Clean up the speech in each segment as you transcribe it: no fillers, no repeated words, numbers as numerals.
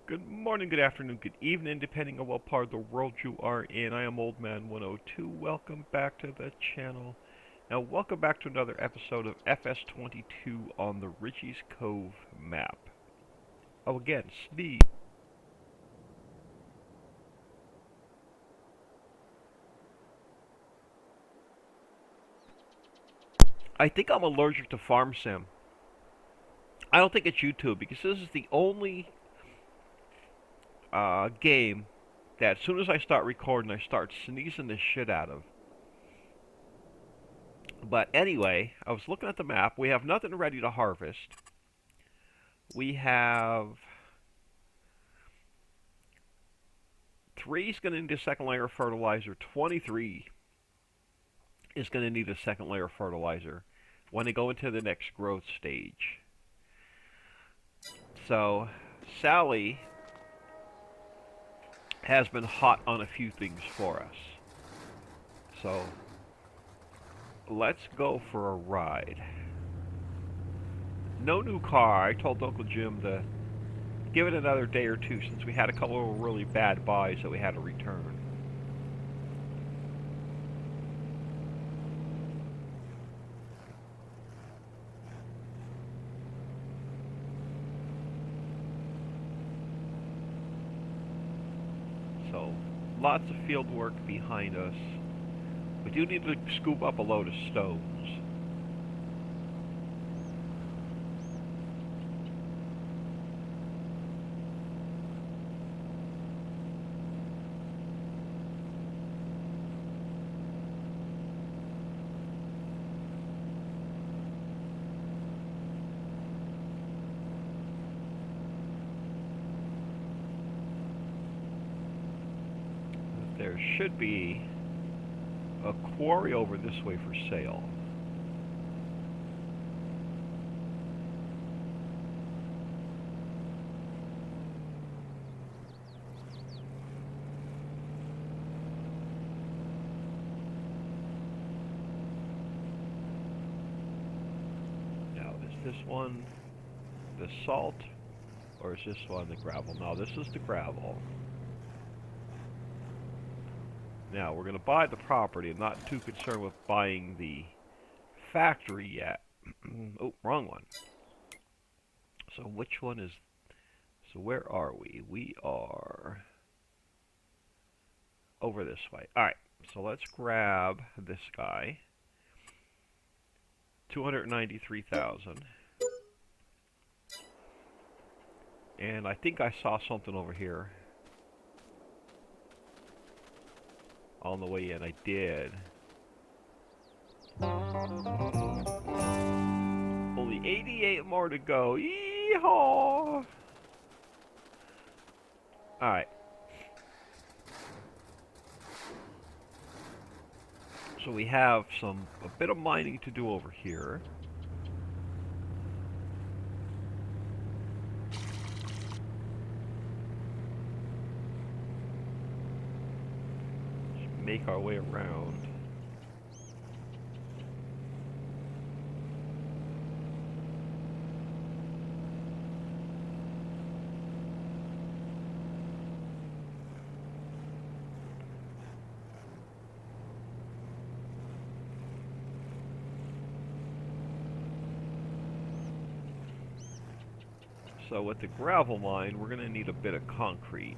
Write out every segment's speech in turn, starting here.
Good morning, good afternoon, good evening, depending on what part of the world you are in. I am Old Man 102. Welcome back to the channel. Now, welcome back to another episode of FS22 on the Riccis Cove map. Oh, again, sneeze. I think I'm allergic to Farm Sim. I don't think it's YouTube because this is the only game that as soon as I start recording, I start sneezing the shit out of. But anyway, I was looking at the map. We have nothing ready to harvest. We have 3 is going to need a second layer of fertilizer. 23 is going to need a second layer of fertilizer when they go into the next growth stage. So, Sally has been hot on a few things for us. So, let's go for a ride. No new car. I told Uncle Jim to give it another day or two since we had a couple of really bad buys that we had to return. So, lots of field work behind us. We do need to scoop up a load of stones. There should be a quarry over this way for sale. Now, is this one the salt, or is this one the gravel? No, this is the gravel. Now, we're going to buy the property. I'm not too concerned with buying the factory yet. Oh, wrong one. So which one is... So where are we? We are over this way. Alright, so let's grab this guy. 293,000. And I think I saw something over here on the way in. I did. Only 88 more to go. Yeehaw! Alright. So we have a bit of mining to do over here. Just make our way around. So with the gravel mine, we're going to need a bit of concrete.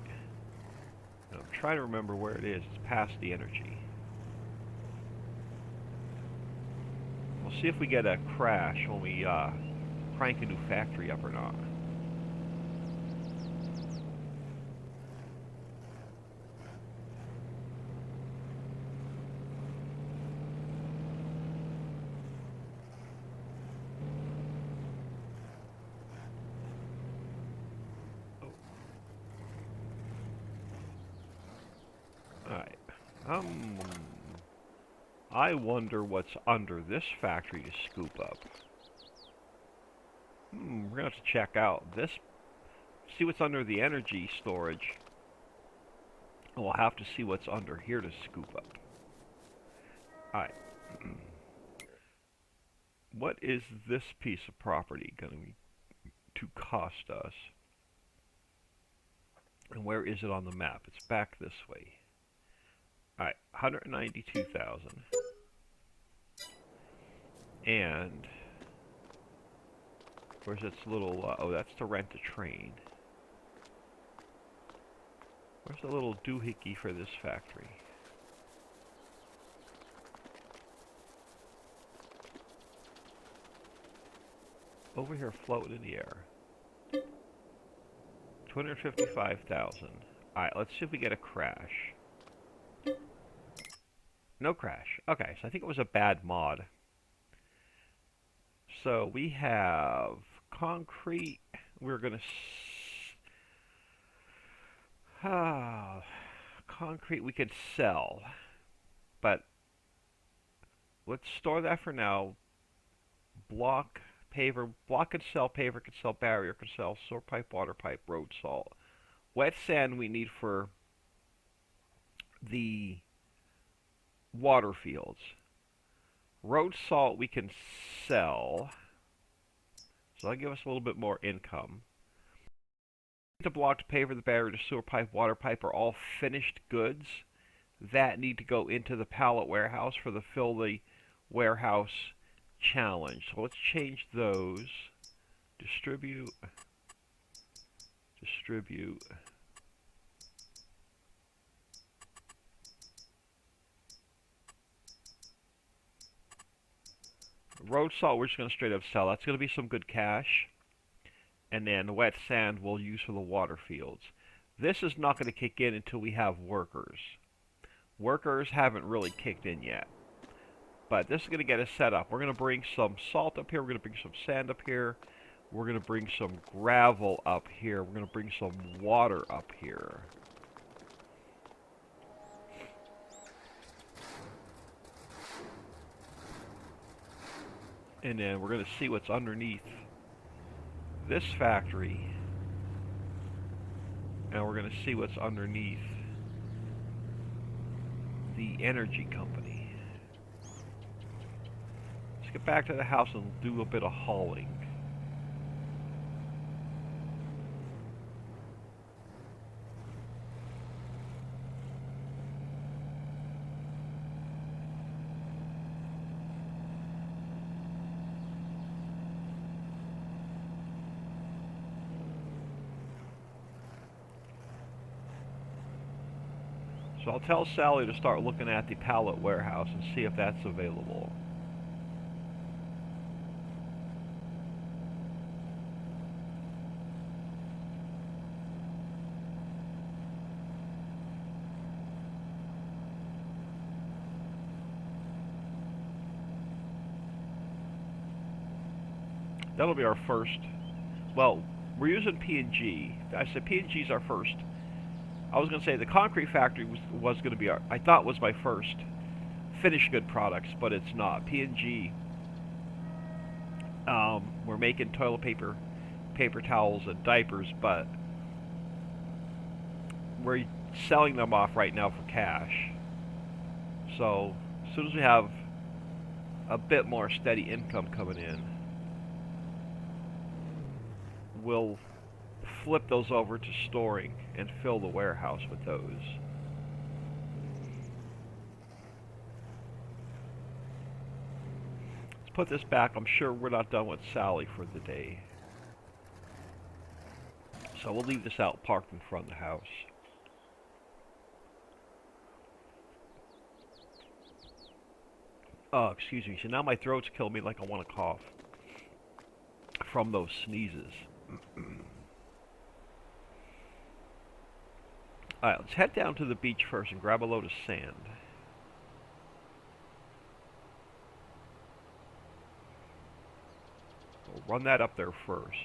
And I'm trying to remember where it is. It's past the energy. We'll see if we get a crash when we crank a new factory up or not. Alright. I wonder what's under this factory to scoop up. We're gonna have to check out this. See what's under the energy storage. And we'll have to see what's under here to scoop up. Alright. What is this piece of property going to cost us? And where is it on the map? It's back this way. Alright, 192,000. And where's its little, oh, that's to rent a train. Where's the little doohickey for this factory? Over here floating in the air. 255,000. Alright, let's see if we get a crash. No crash. Okay, so I think it was a bad mod. So we have concrete. We're going to... concrete we could sell. But let's store that for now. Block, paver. Block could sell, paver could sell, barrier could sell, sewer pipe, water pipe, road salt. Wet sand we need for the water fields. Road salt we can sell, so that'll give us a little bit more income. The block, to paver, the barrier, the sewer pipe, water pipe are all finished goods that need to go into the pallet warehouse for the fill the warehouse challenge. So let's change those. Distribute. Distribute. Road salt we're just going to straight up sell. That's going to be some good cash. And then the wet sand we'll use for the water fields. This is not going to kick in until we have workers. Workers haven't really kicked in yet. But this is going to get us set up. We're going to bring some salt up here. We're going to bring some sand up here. We're going to bring some gravel up here. We're going to bring some water up here. And then we're going to see what's underneath this factory. And we're going to see what's underneath the energy company. Let's get back to the house and do a bit of hauling. So I'll tell Sally to start looking at the pallet warehouse and see if that's available. That'll be our first. Well, we're using P&G. I said P&G's our first. I was going to say the concrete factory was going to be I thought was my first finished good products, but it's not. P&G, we're making toilet paper, paper towels, and diapers, but we're selling them off right now for cash. So as soon as we have a bit more steady income coming in, we'll flip those over to storing and fill the warehouse with those. Let's put this back. I'm sure we're not done with Sally for the day. So we'll leave this out parked in front of the house. Oh, excuse me. So now my throat's killing me like I want to cough from those sneezes. Alright, let's head down to the beach first and grab a load of sand. We'll run that up there first.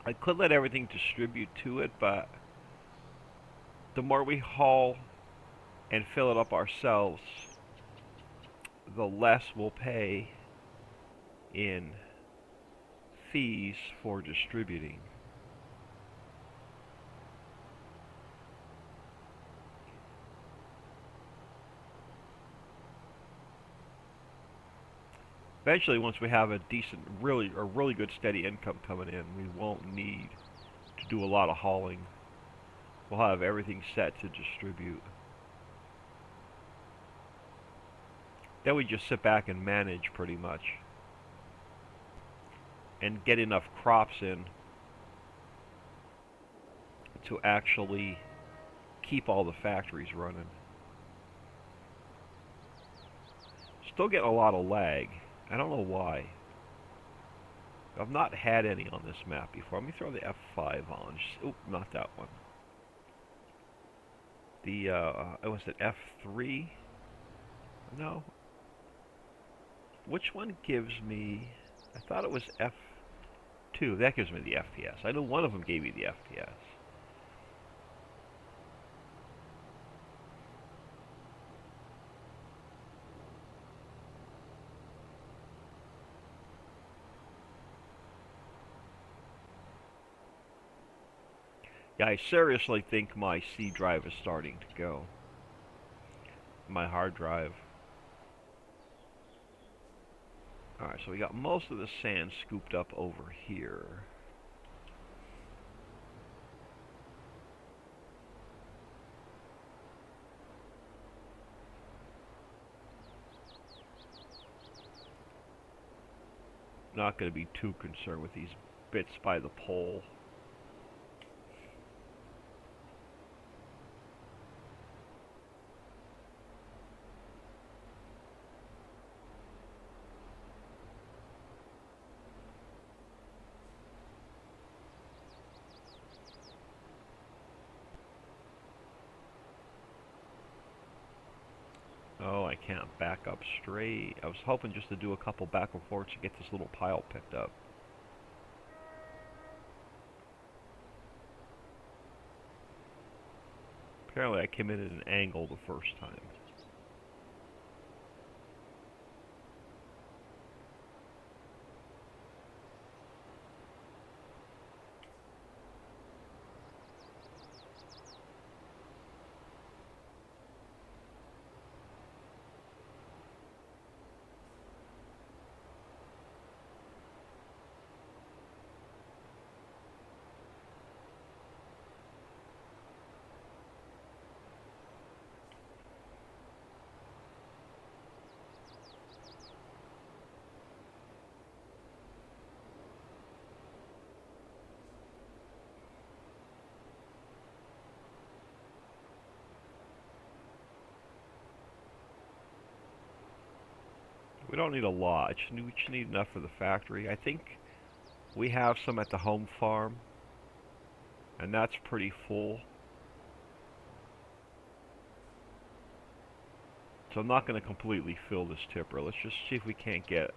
I could let everything distribute to it, but the more we haul and fill it up ourselves, the less we'll pay in fees for distributing. Eventually, once we have a decent, really good steady income coming in, we won't need to do a lot of hauling. We'll have everything set to distribute. Then we just sit back and manage pretty much. And get enough crops in to actually keep all the factories running. Still getting a lot of lag. I don't know why. I've not had any on this map before. Let me throw the F5 on. Oop, not that one. The, was it F3? No. Which one gives me... I thought it was F2. That gives me the FPS. I know one of them gave me the FPS. Yeah, I seriously think my C drive is starting to go. My hard drive. Alright, so we got most of the sand scooped up over here. Not going to be too concerned with these bits by the pole. Oh, I can't back up straight. I was hoping just to do a couple back and forths to get this little pile picked up. Apparently I came in at an angle the first time. We don't need a lot. We just need enough for the factory. I think we have some at the home farm, and that's pretty full. So I'm not going to completely fill this tipper. Let's just see if we can't get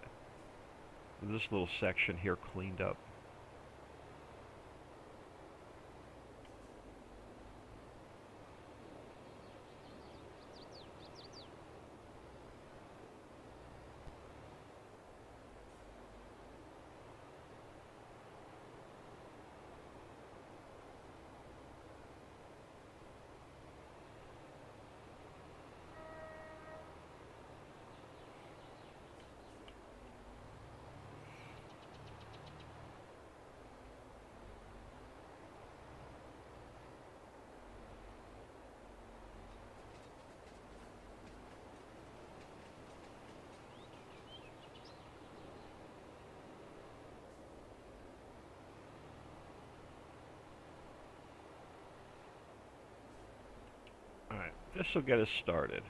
this little section here cleaned up. Alright, this will get us started.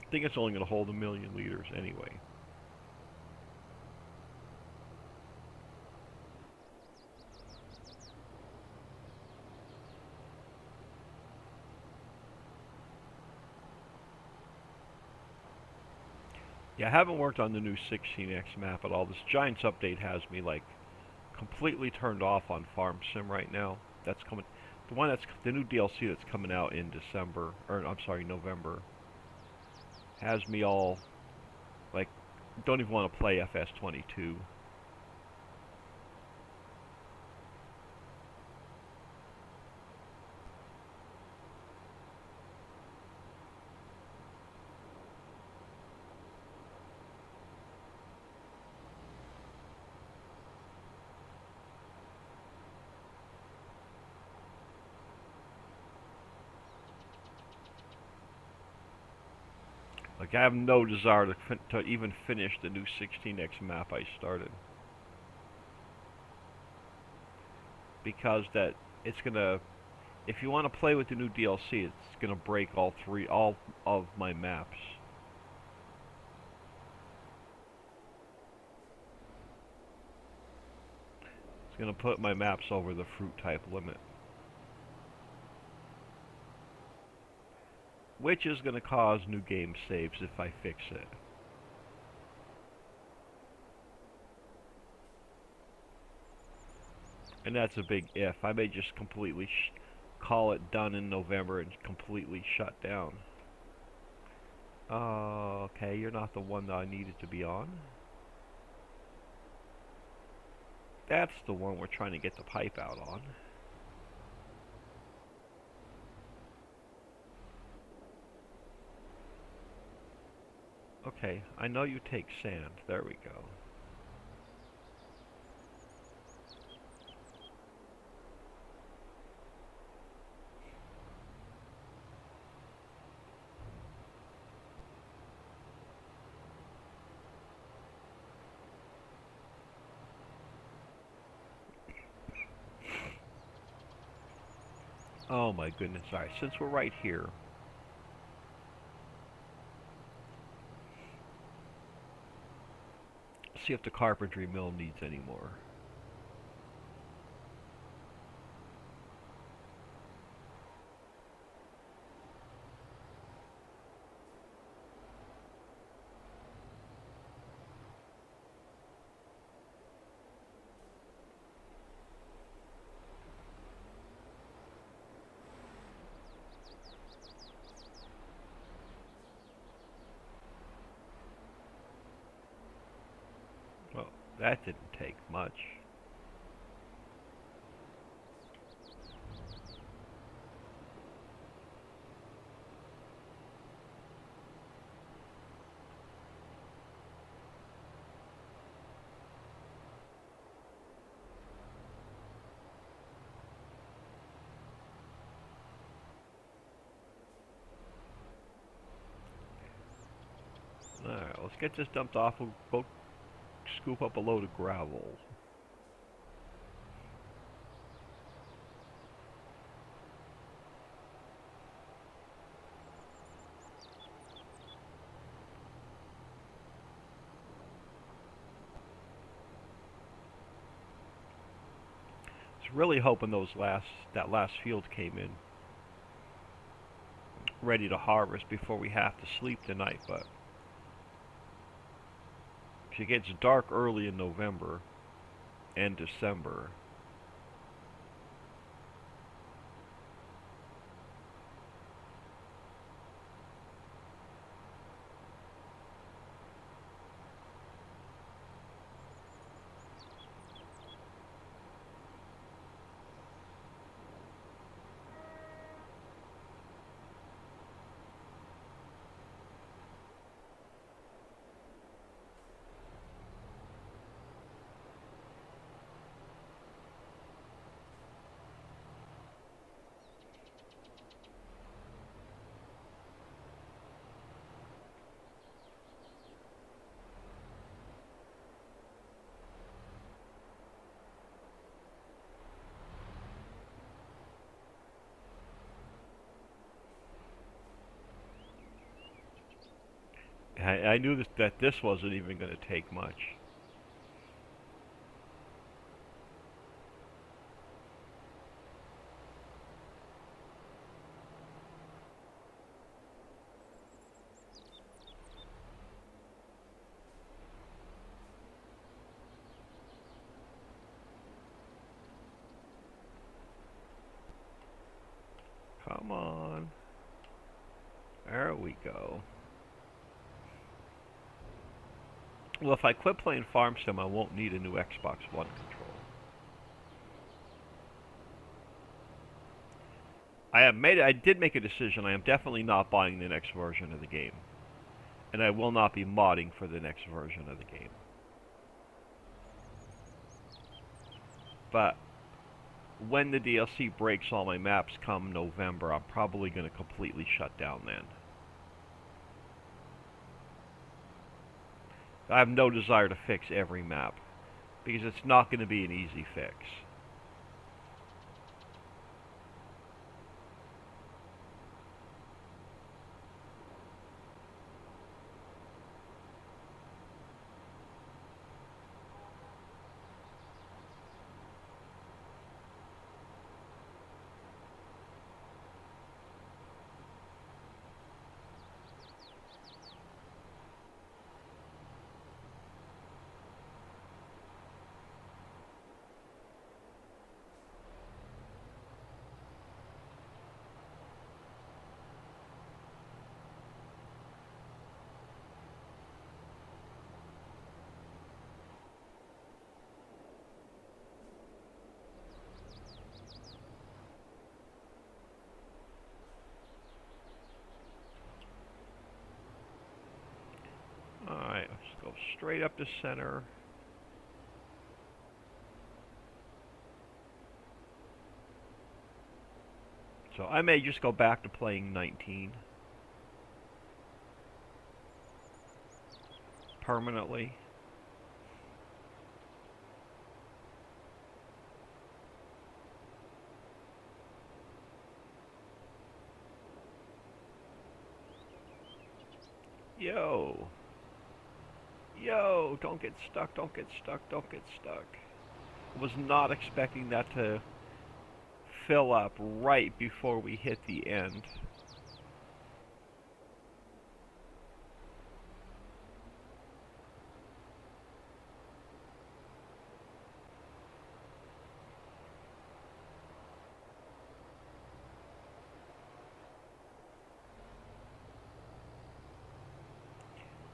I think it's only going to hold 1,000,000 liters anyway. Yeah, I haven't worked on the new 16X map at all. This Giants update has me like completely turned off on Farm Sim right now. That's coming. The new DLC that's coming out in December, or I'm sorry, November, has me all Don't even want to play FS22. Like, I have no desire to even finish the new 16x map I started. Because that, it's gonna, if you want to play with the new DLC, it's gonna break all of my maps. It's gonna put my maps over the fruit type limit. Which is gonna cause new game saves if I fix it. And that's a big if. I may just completely call it done in November and completely shut down. Okay, you're not the one that I needed to be on. That's the one we're trying to get the pipe out on. Okay, I know you take sand. There we go. Oh my goodness. Alright, since we're right here, see if the carpentry mill needs any more. Well, that didn't take much. Alright, let's get this dumped off. We'll go scoop up a load of gravel. I was really hoping that last field came in ready to harvest before we have to sleep tonight, but it gets dark early in November and December. I knew that this wasn't even going to take much. Come on. There we go. Well, if I quit playing Farm Sim, I won't need a new Xbox One controller. I did make a decision. I am definitely not buying the next version of the game, and I will not be modding for the next version of the game. But when the DLC breaks all my maps come November, I'm probably going to completely shut down then. I have no desire to fix every map, because it's not going to be an easy fix. Alright, let's go straight up to center. So I may just go back to playing 19 permanently. Yo! Yo! Don't get stuck, don't get stuck, don't get stuck. Was not expecting that to fill up right before we hit the end.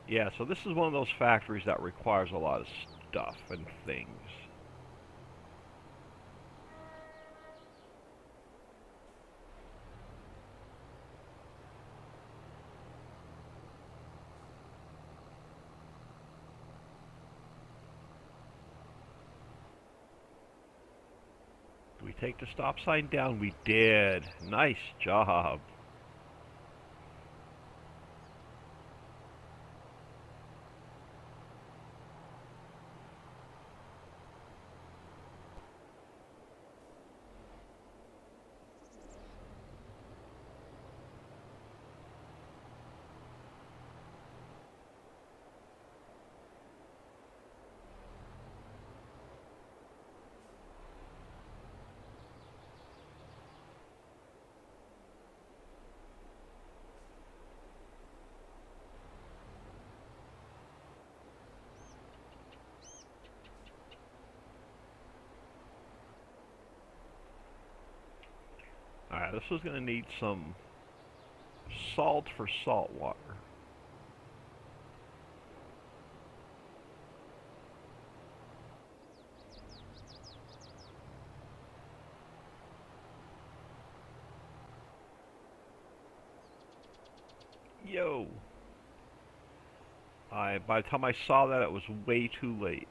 Yeah, so this is one of those factories that requires a lot of stuff and things. Do we take the stop sign down? We did. Nice job. Alright, this is going to need some salt for salt water. Yo! By the time I saw that, it was way too late.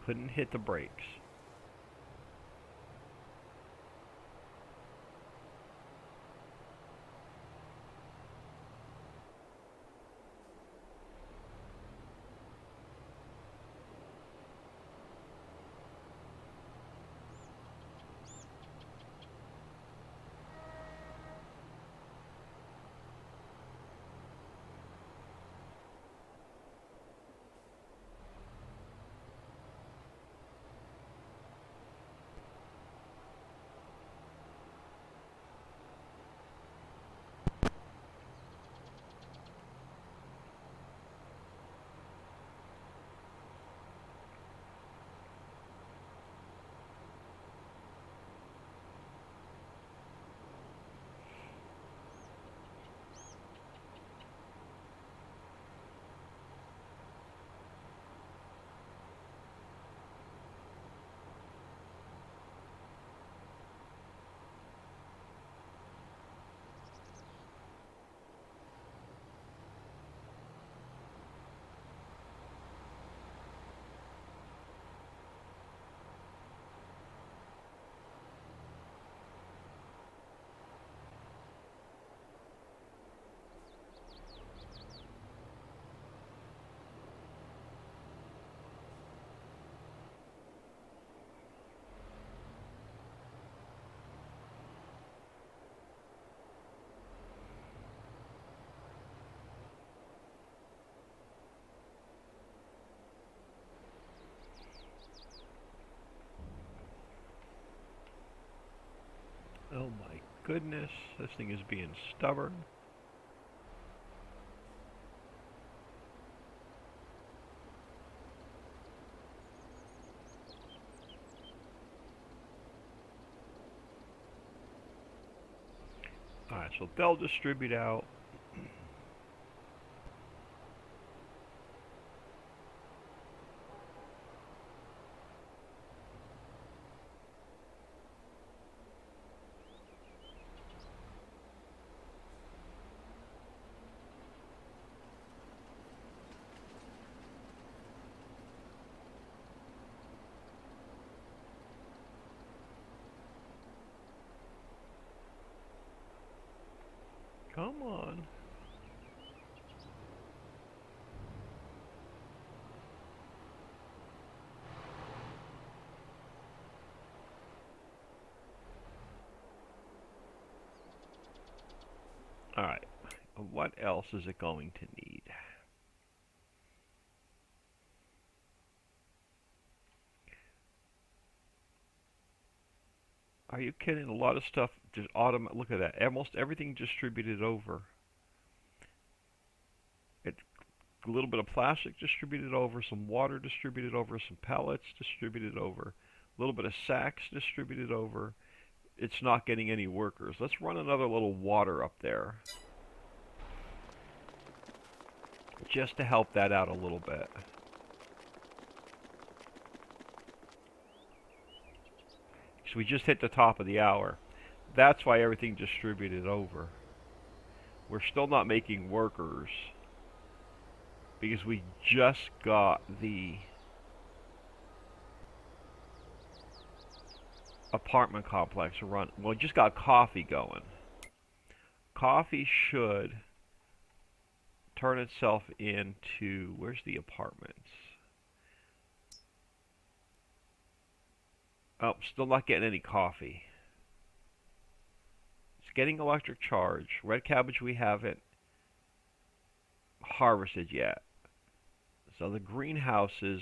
Couldn't hit the brakes. Oh my goodness, this thing is being stubborn. Alright, so they'll distribute out. Come on. Alright, what else is it going to need? Are you kidding? A lot of stuff just look at that. Almost everything distributed over. It's a little bit of plastic distributed over, some water distributed over, some pellets distributed over, a little bit of sacks distributed over. It's not getting any workers. Let's run another little water up there, just to help that out a little bit. So we just hit the top of the hour. That's why everything distributed over. We're still not making workers because we just got the apartment complex run. Well, we just got coffee going. Coffee should turn itself into, where's the apartments? Oh, still not getting any coffee. It's getting electric charge. Red cabbage we haven't harvested yet. So the greenhouses,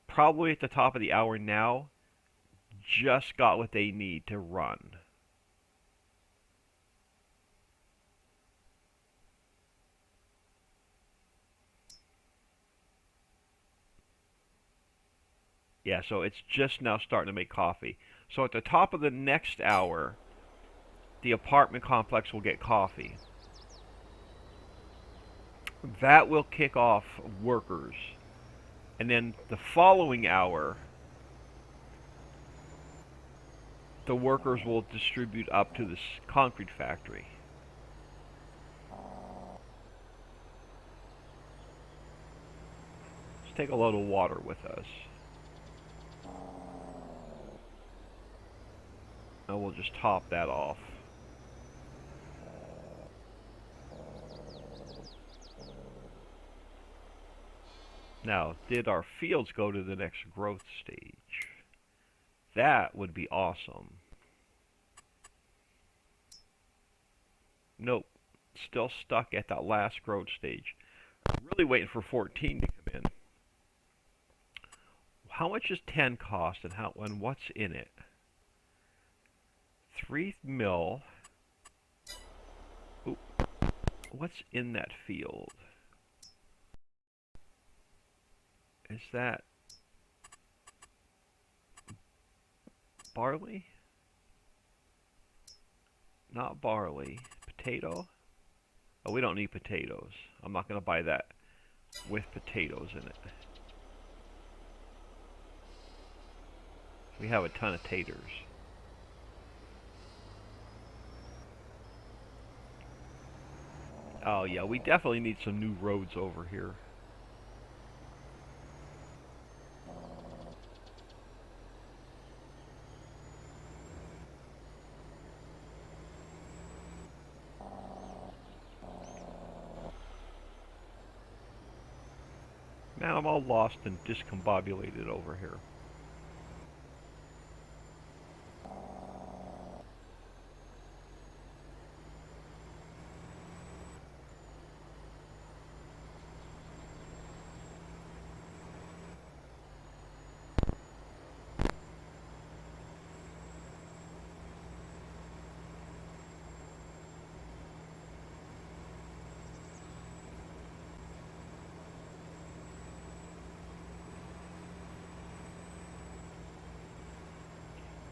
probably at the top of the hour now, just got what they need to run. Yeah, so it's just now starting to make coffee. So at the top of the next hour, the apartment complex will get coffee. That will kick off workers. And then the following hour, the workers will distribute up to this concrete factory. Let's take a load of water with us. And we'll just top that off. Now, did our fields go to the next growth stage? That would be awesome. Nope. Still stuck at that last growth stage. Really waiting for 14 to come in. How much does 10 cost and what's in it? 3 mil. Oop. What's in that field? Is that barley? Not barley. Potato? Oh, we don't need potatoes. I'm not going to buy that with potatoes in it. We have a ton of taters. Oh yeah, we definitely need some new roads over here. Man, I'm all lost and discombobulated over here.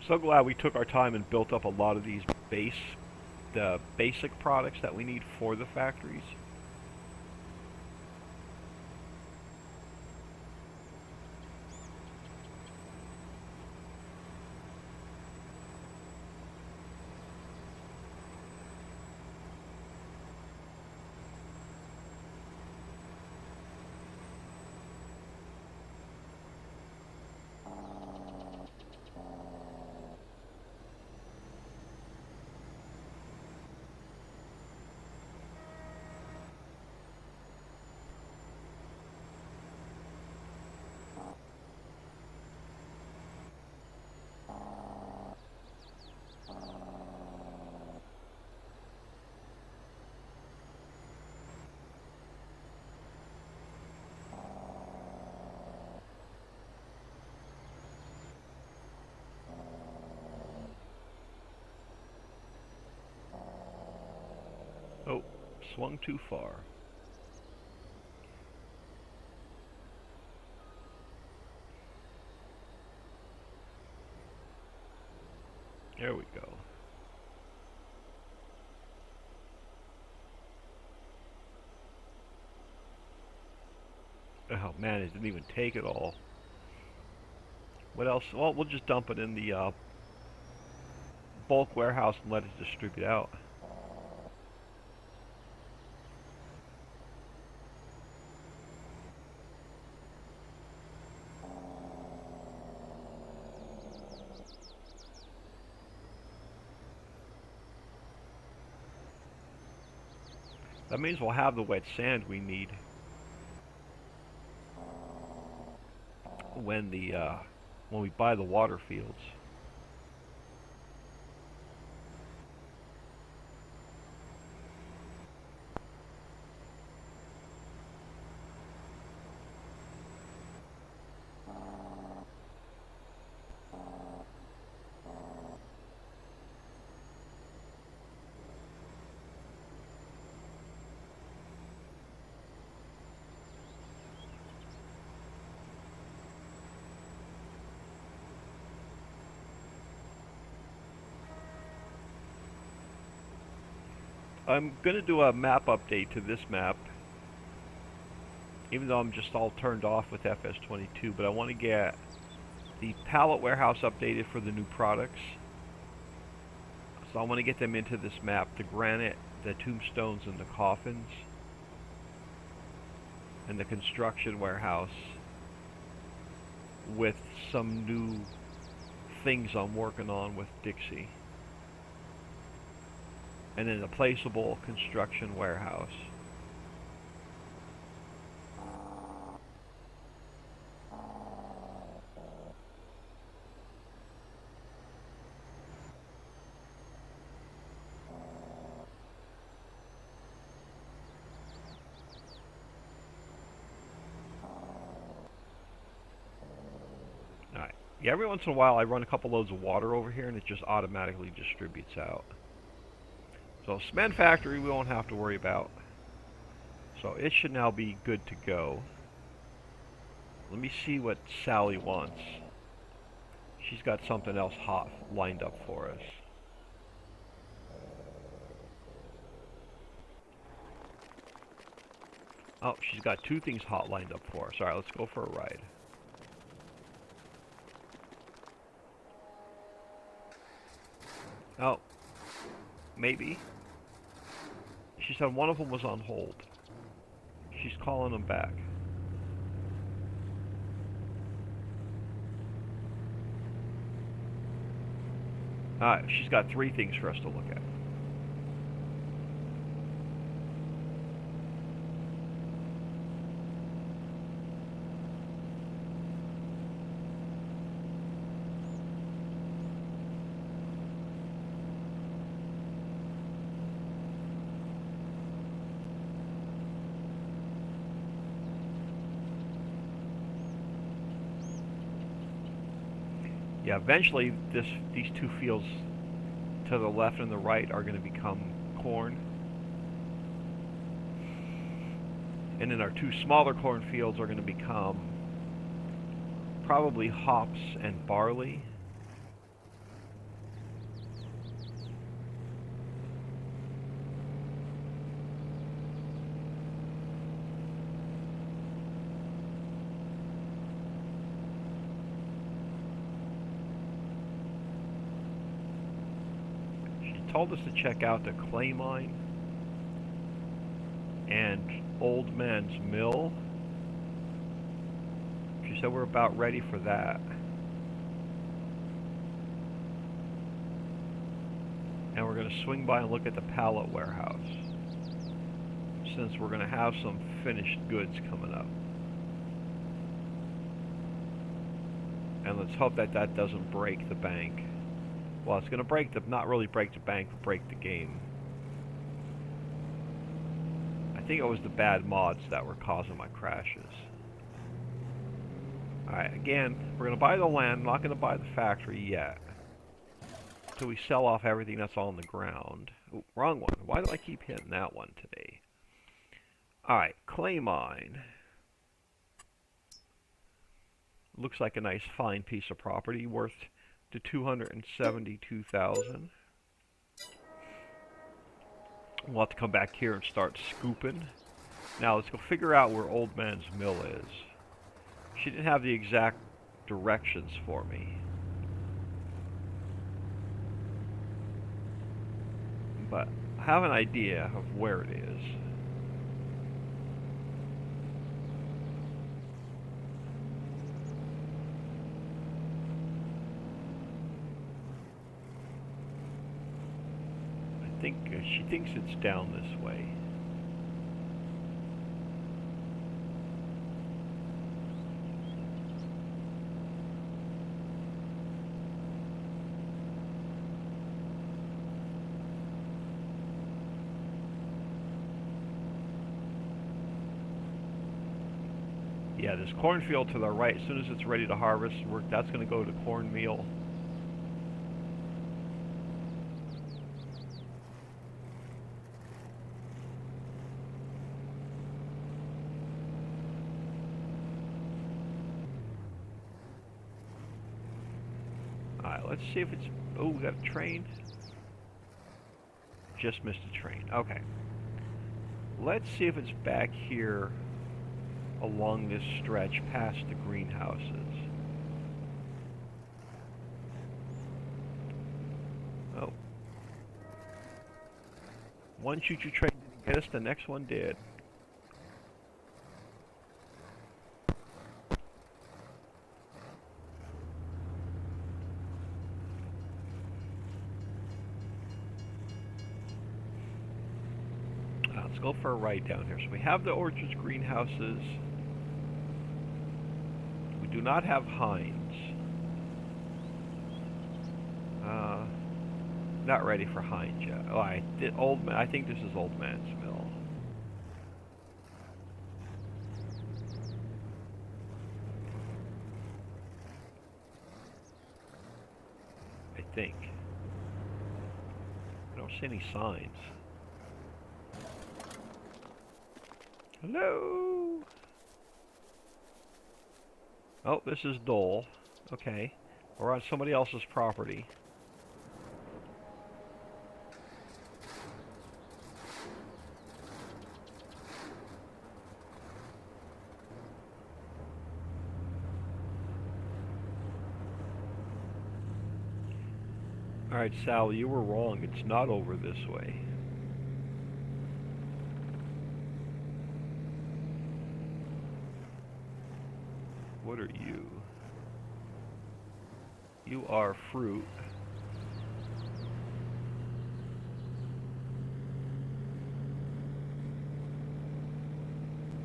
So glad we took our time and built up a lot of these the basic products that we need for the factories. Oh, swung too far. There we go. Oh man, it didn't even take it all. What else? Well, we'll just dump it in the bulk warehouse and let it distribute out. That means we'll have the wet sand we need when we buy the water fields. I'm gonna do a map update to this map, even though I'm just all turned off with FS22, but I want to get the pallet warehouse updated for the new products. So I want to get them into this map, the granite, the tombstones, and the coffins, and the construction warehouse with some new things I'm working on with Dixie. And then a placeable construction warehouse. Alright. Yeah, every once in a while I run a couple loads of water over here and it just automatically distributes out. So cement factory we won't have to worry about. So it should now be good to go. Let me see what Sally wants. She's got something else hot lined up for us. Oh, she's got two things hot lined up for us. Alright, let's go for a ride. Oh, maybe. She said one of them was on hold. She's calling them back. Alright, she's got three things for us to look at. Yeah, eventually these two fields to the left and the right are going to become corn. And then our two smaller corn fields are going to become probably hops and barley. told us to check out the clay mine and Old Man's Mill. She said we're about ready for that. And we're going to swing by and look at the pallet warehouse, since we're going to have some finished goods coming up. And let's hope that that doesn't break the bank. Well, it's going to break the, not really break the bank, but break the game. I think it was the bad mods that were causing my crashes. Alright, again, we're going to buy the land, not going to buy the factory yet. Until we sell off everything that's on the ground. Ooh, wrong one. Why do I keep hitting that one today? Alright, clay mine. Looks like a nice fine piece of property, worth to 272,000. We'll have to come back here and start scooping. Now let's go figure out where Old Man's Mill is. She didn't have the exact directions for me, but I have an idea of where it is. I think she thinks it's down this way. Yeah, this cornfield to the right, as soon as it's ready to harvest, that's going to go to cornmeal. Alright, let's see if it's... Oh, we got a train. Just missed a train. Okay. Let's see if it's back here along this stretch past the greenhouses. Oh. One choo-choo train didn't get us, the next one did. Let's go for a ride down here. So we have the orchards, greenhouses. We do not have Heinz. Not ready for Heinz yet. Oh, I think this is Old Man's Mill. I think. I don't see any signs. Hello? Oh, this is Dole. Okay. We're on somebody else's property. Alright, Sally, you were wrong. It's not over this way. What are you? You are fruit.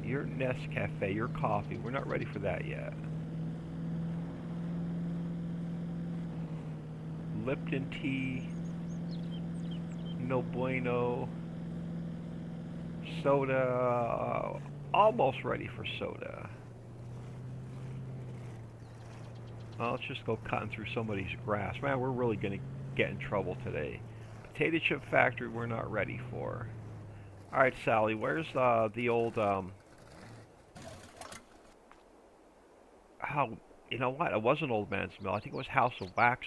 You're Nescafe, you're coffee. We're not ready for that yet. Lipton tea. No bueno. Soda. Almost ready for soda. Well, let's just go cutting through somebody's grass. Man, we're really going to get in trouble today. Potato chip factory we're not ready for. Alright, Sally, where's the old... you know what? It wasn't Old Man's Mill. I think it was House of Wax.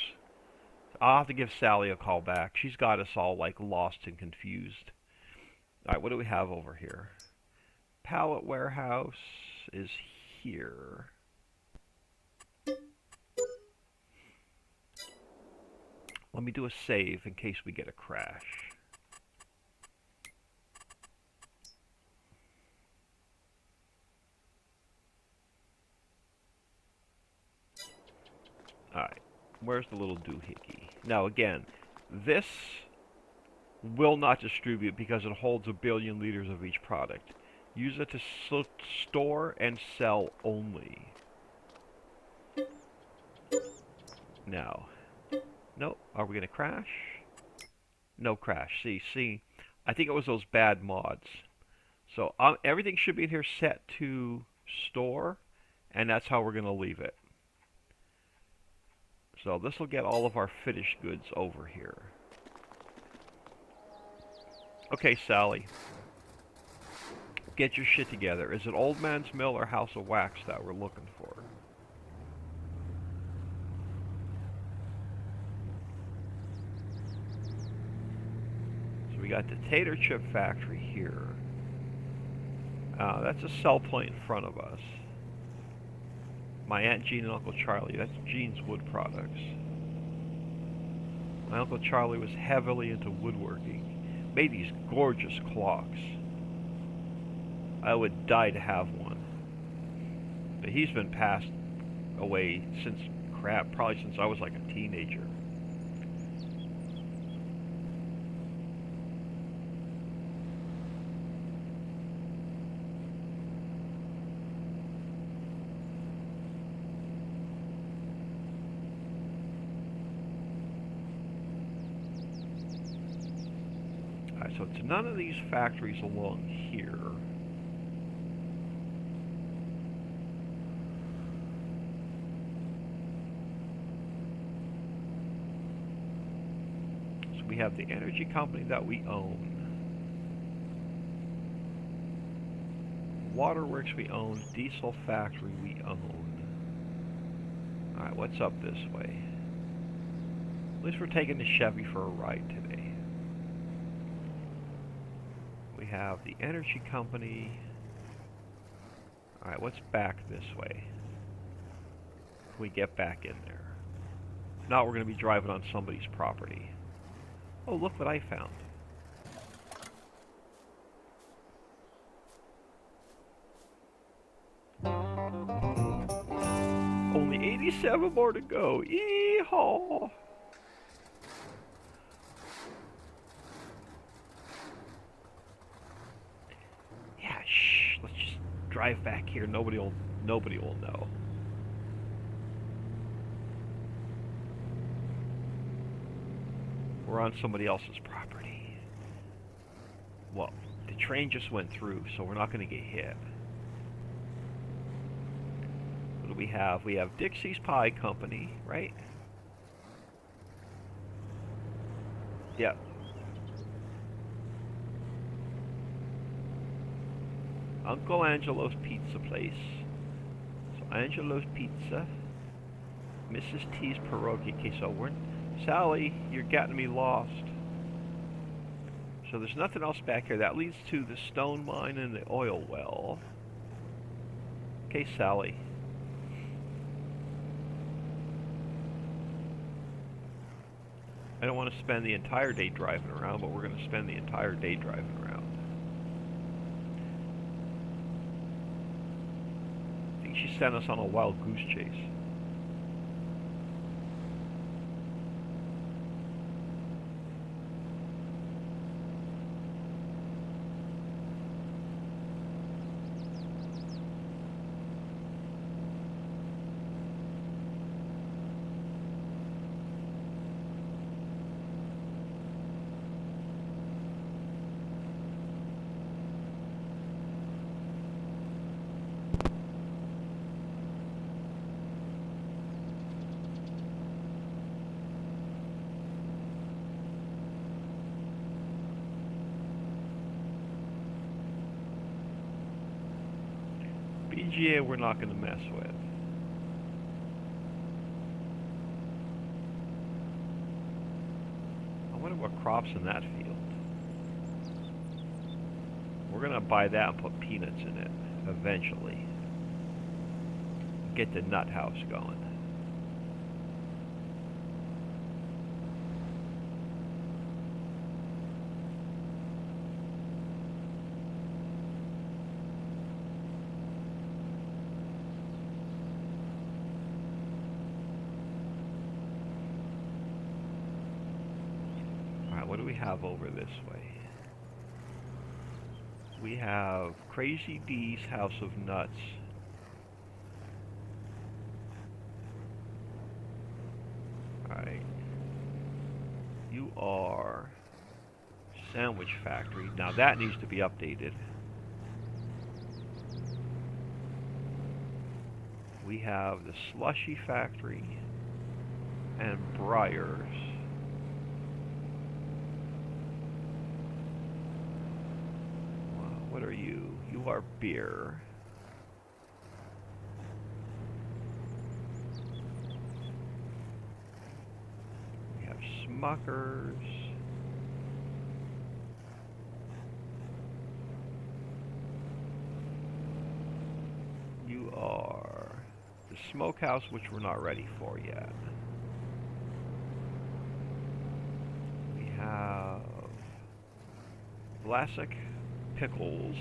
I'll have to give Sally a call back. She's got us all, like, lost and confused. Alright, what do we have over here? Pallet warehouse is here. Let me do a save in case we get a crash. Alright, where's the little doohickey? Now again, this will not distribute because it holds 1 billion liters of each product. Use it to store and sell only. Now, no, are we going to crash? No crash. See, I think it was those bad mods. So everything should be in here set to store, and that's how we're going to leave it. So this will get all of our finished goods over here. Okay, Sally. Get your shit together. Is it Old Man's Mill or House of Wax that we're looking for? So we got the Tater Chip Factory here. That's a sell point in front of us. My Aunt Jean and Uncle Charlie. That's Jean's Wood Products. My Uncle Charlie was heavily into woodworking. Made these gorgeous clocks. I would die to have one. But he's been passed away since, probably since I was like a teenager. Alright, so it's none of these factories along here. We have the energy company that we own. Waterworks we own. Diesel factory we own. Alright, what's up this way? At least we're taking the Chevy for a ride today. We have the energy company. Alright, what's back this way? Can we get back in there? If not, we're going to be driving on somebody's property. Oh, look what I found. Only 87 more to go. Yee-haw! Yeah, shh. Let's just drive back here. Nobody will know. We're on somebody else's property. Well, the train just went through, so we're not going to get hit. What do we have? We have Dixie's Pie Company, right? Yep. Uncle Angelo's Pizza Place. So Angelo's Pizza. Mrs. T's Pierogi. Okay, so we're... Sally, you're getting me lost. So there's nothing else back here. That leads to the stone mine and the oil well. Okay, Sally. I don't want to spend the entire day driving around, but we're going to spend the entire day driving around. I think she sent us on a wild goose chase. BGA we're not going to mess with. I wonder what crops in that field. We're going to buy that and put peanuts in it eventually. Get the nut house going. what do we have over this way? We have Crazy D's House of Nuts. Alright. You are Sandwich Factory. Now that needs to be updated. We have the Slushy Factory and Briars. What are you? You are beer. We have Smuckers. You are the Smokehouse, which we're not ready for yet. We have Vlasic Pickles.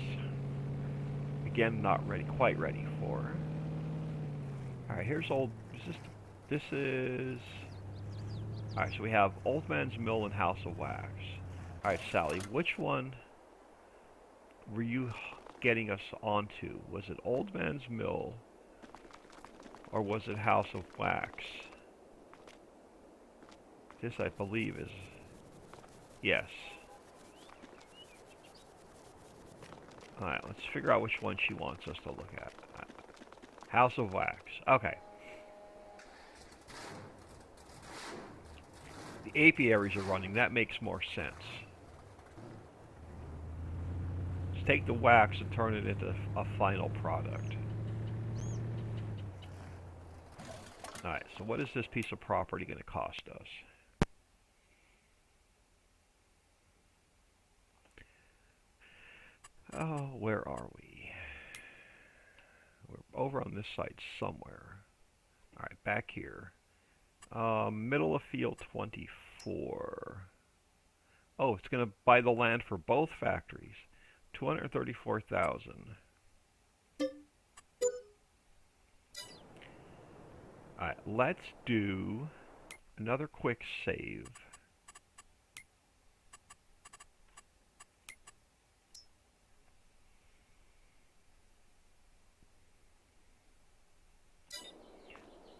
Again, not ready, quite ready for. Alright, here's old. This is. Alright, so we have Old Man's Mill and House of Wax. Alright, Sally, which one were you getting us onto? Was it Old Man's Mill or was it House of Wax? This, I believe, is. Yes. Alright, let's figure out which one she wants us to look at. House of Wax. Okay. The apiaries are running. That makes more sense. Let's take the wax and turn it into a final product. Alright, so what is this piece of property going to cost us? Oh, where are we? We're over on this side somewhere. Alright, back here. Middle of field 24. Oh, it's going to buy the land for both factories. 234,000. Alright, let's do another quick save.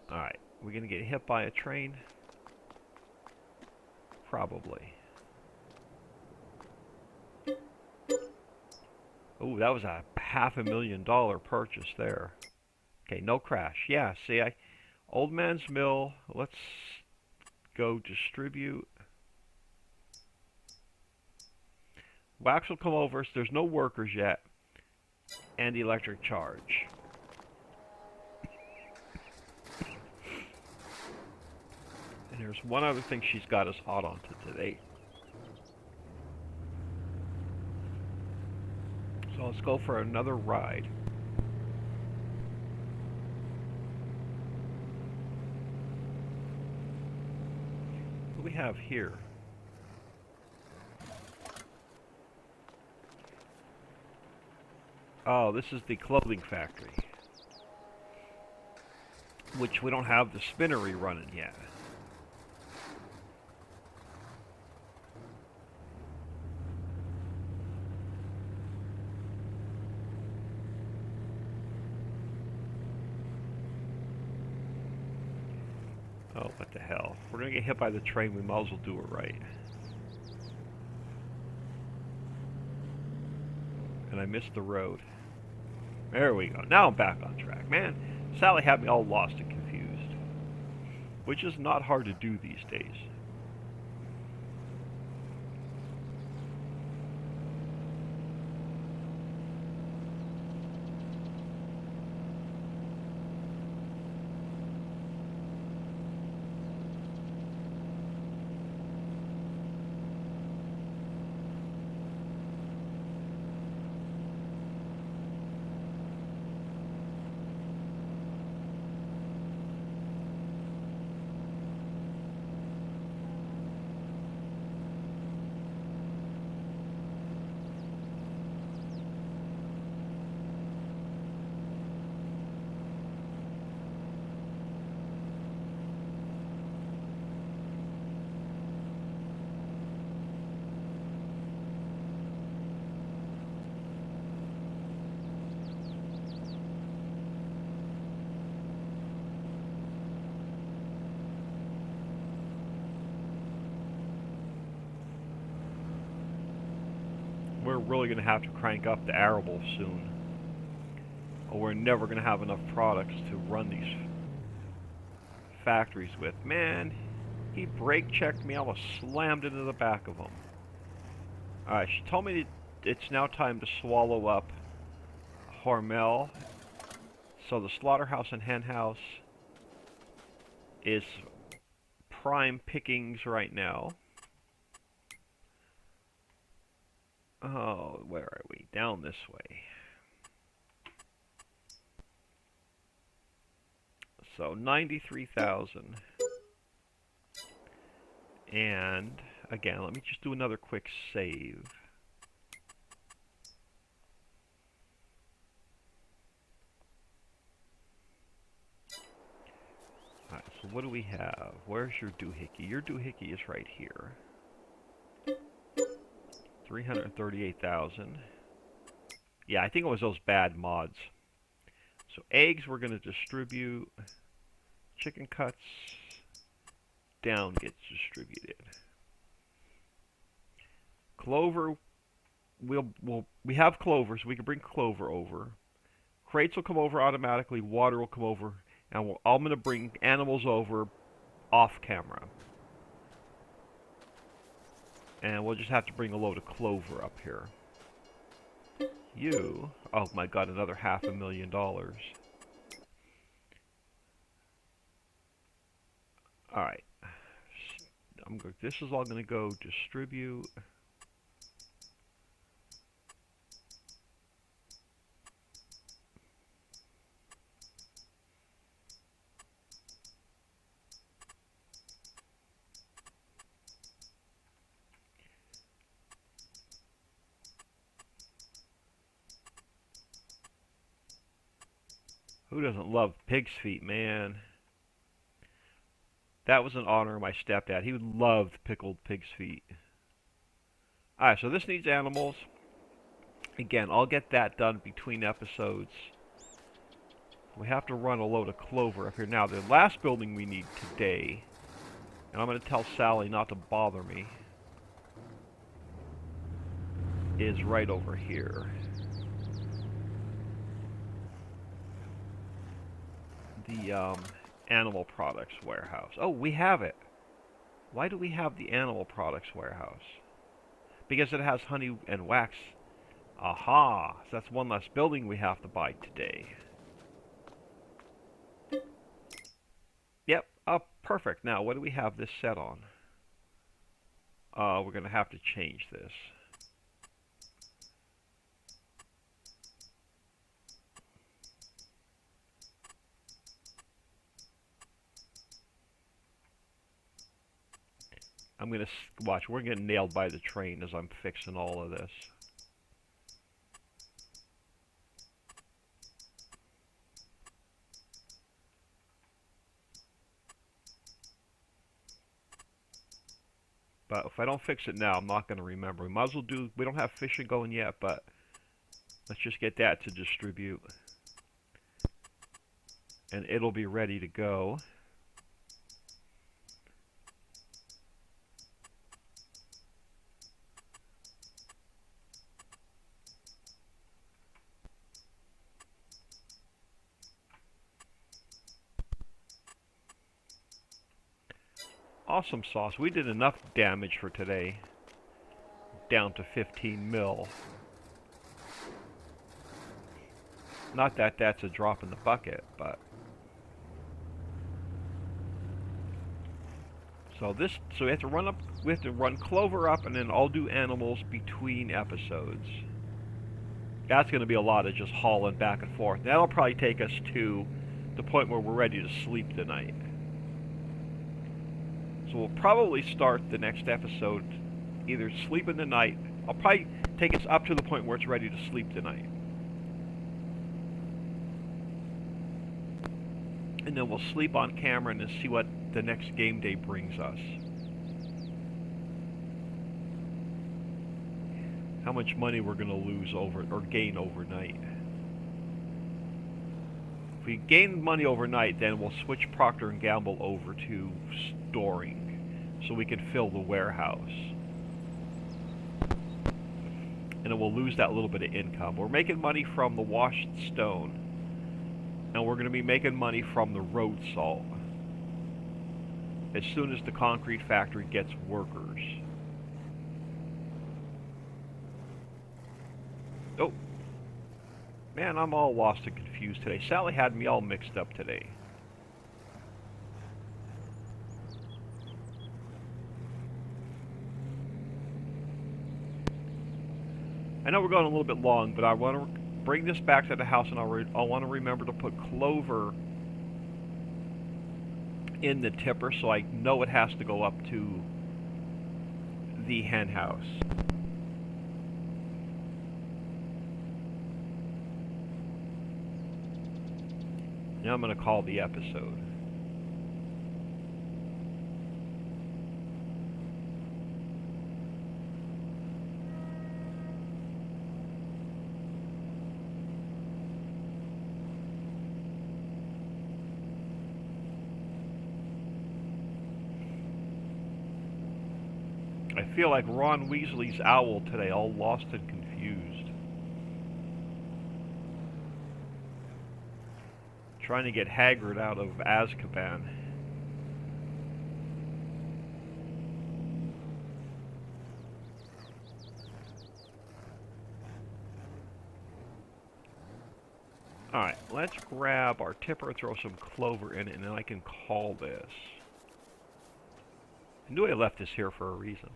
Alright, we're going to get hit by a train? Probably. Oh, that was a $500,000 purchase there. Okay, no crash. Yeah, see, Old Man's Mill, let's go distribute. Wax will come over, so there's no workers yet. And electric charge. And there's one other thing she's got us hot onto today. So let's go for another ride. What do we have here? Oh, this is the clothing factory. Which we don't have the spinnery running yet. Oh, what the hell. If we're going to get hit by the train, we might as well do it right. And I missed the road. There we go. Now I'm back on track. Man, Sally had me all lost and confused. Which is not hard to do these days. we're really going to have to crank up the arable soon. Or we're never going to have enough products to run these factories with. Man, he brake checked me. I almost slammed into the back of him. Alright, she told me it's now time to swallow up Hormel. So the slaughterhouse and hen house is prime pickings right now. Oh, where are we? Down this way. So 93,000. And again, let me just do another quick save. Alright, so what do we have? Where's your doohickey? Your doohickey is right here. 338,000. Yeah, I think it was those bad mods. So eggs we're going to distribute. Chicken cuts down gets distributed. Clover, we have clover, so we can bring clover over. Crates will come over automatically. Water will come over, and I'm going to bring animals over off camera. And we'll just have to bring a load of clover up here. You, oh my god, another $500,000. Alright. This is all going to go distribute. Who doesn't love pig's feet, man? That was an honor of my stepdad. He loved pickled pig's feet. Alright, so this needs animals. Again, I'll get that done between episodes. We have to run a load of clover up here. Now, the last building we need today, and I'm going to tell Sally not to bother me, is right over here. The animal products warehouse. Oh, we have it. Why do we have the animal products warehouse? Because it has honey and wax. Aha! So that's one less building we have to buy today. Yep. Oh, perfect. Now, what do we have this set on? We're going to have to change this. I'm going to watch. We're getting nailed by the train as I'm fixing all of this. But if I don't fix it now, I'm not going to remember. We might as well do... We don't have fishing going yet, but let's just get that to distribute. And it'll be ready to go. Awesome sauce. We did enough damage for today. Down to 15 mil. Not that that's a drop in the bucket, but... So we have to run Clover up, and then I'll do animals between episodes. That's going to be a lot of just hauling back and forth. That'll probably take us to the point where we're ready to sleep tonight. So we'll probably start the next episode either sleep in the night. I'll probably take us up to the point where it's ready to sleep tonight. And then we'll sleep on camera and see what the next game day brings us. How much money we're going to lose or gain overnight. If we gain money overnight, then we'll switch Procter & Gamble over to storing, so we can fill the warehouse. and then we'll lose that little bit of income. We're making money from the washed stone, and we're going to be making money from the road salt as soon as the concrete factory gets workers. Oh, man, I'm all lost and confused today. Sally had me all mixed up today. I know we're going a little bit long, but I want to bring this back to the house, and I want to remember to put clover in the tipper so I know it has to go up to the hen house. Now I'm going to call the episode. I feel like Ron Weasley's owl today, all lost and confused. Trying to get Hagrid out of Azkaban. Alright, let's grab our tipper, throw some clover in it, and then I can call this. I knew I left this here for a reason.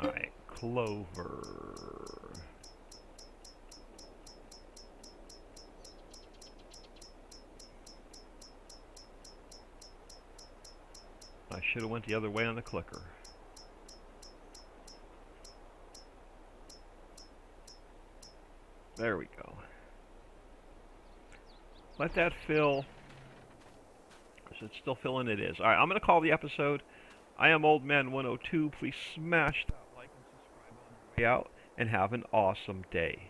Alright, clover. I should have went the other way on the clicker. There we go. Let that fill. Is it still filling? It is. Alright, I'm going to call the episode. I am Old Man 102. Please smash that like and subscribe on the way out, and have an awesome day.